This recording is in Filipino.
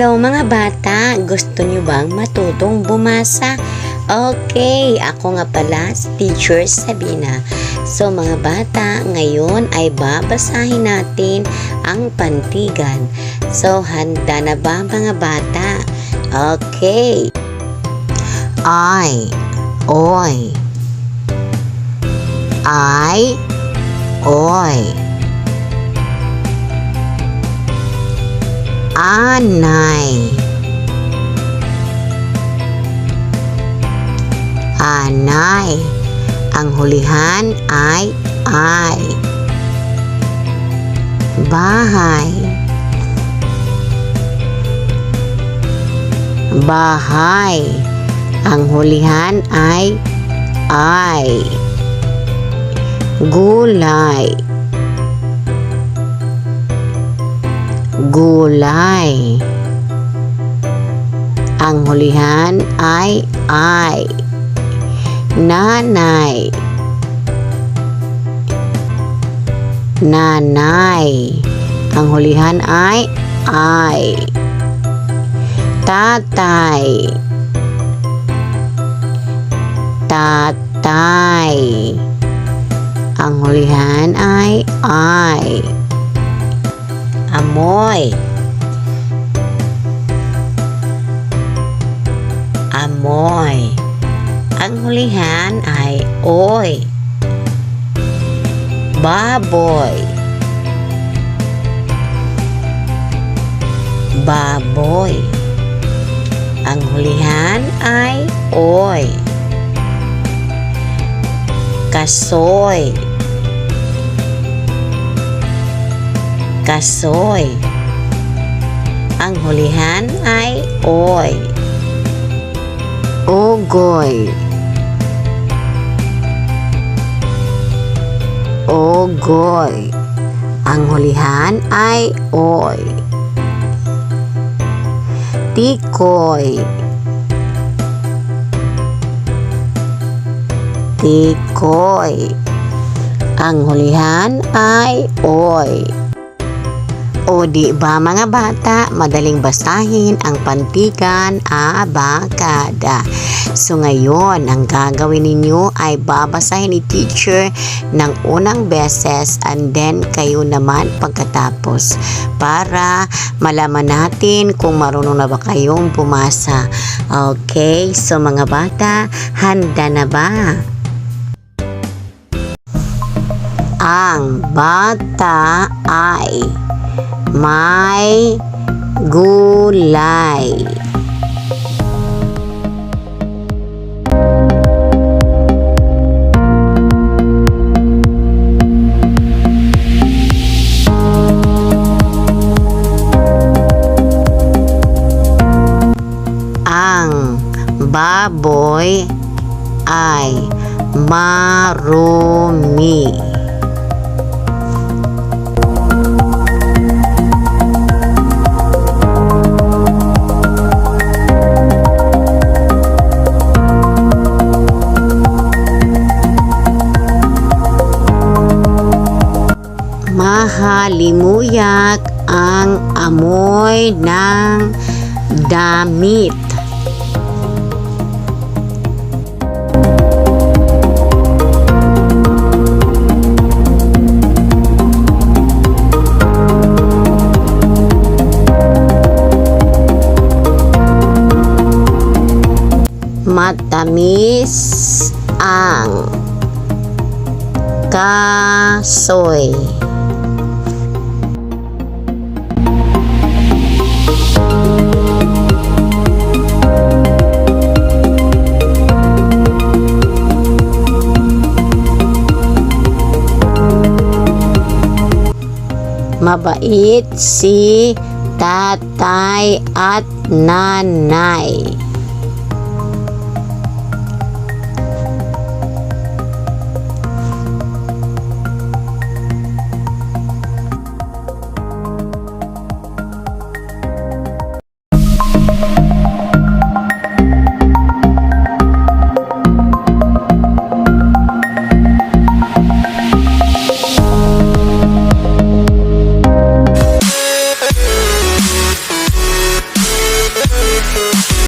Hello mga bata, gusto niyo bang matutong bumasa? Okay, ako nga pala si Teacher Sabina. So mga bata, ngayon ay babasahin natin ang pantigan. So handa na ba mga bata? Okay. Oy. Oy. Anay. Ang hulihan ay. Bahay. Ang hulihan ay. Gulay. Ang hulihan ay. Nanay. Ang hulihan ay. Tatay. Ang hulihan ay. Amoy. Ang hulihan ay. Oy. Baboy. Ang hulihan ay. Oy. Kasoy. Ang hulihan ay. Oy. Ugoy. Ang hulihan ay. Oy. Tikoy. Ang hulihan ay. Oy. O di ba mga bata, madaling basahin ang pantigan abakada. So ngayon, ang gagawin ninyo ay babasahin ni teacher ng unang beses and then kayo naman pagkatapos para malaman natin kung marunong na ba kayong bumasa. Okay, so mga bata, handa na ba? Ang bata ay may gulay. Ang baboy ay marumi. Mahalimuyak ang amoy ng damit. Matamis ang kasoy. Mabait si tatay at nanay.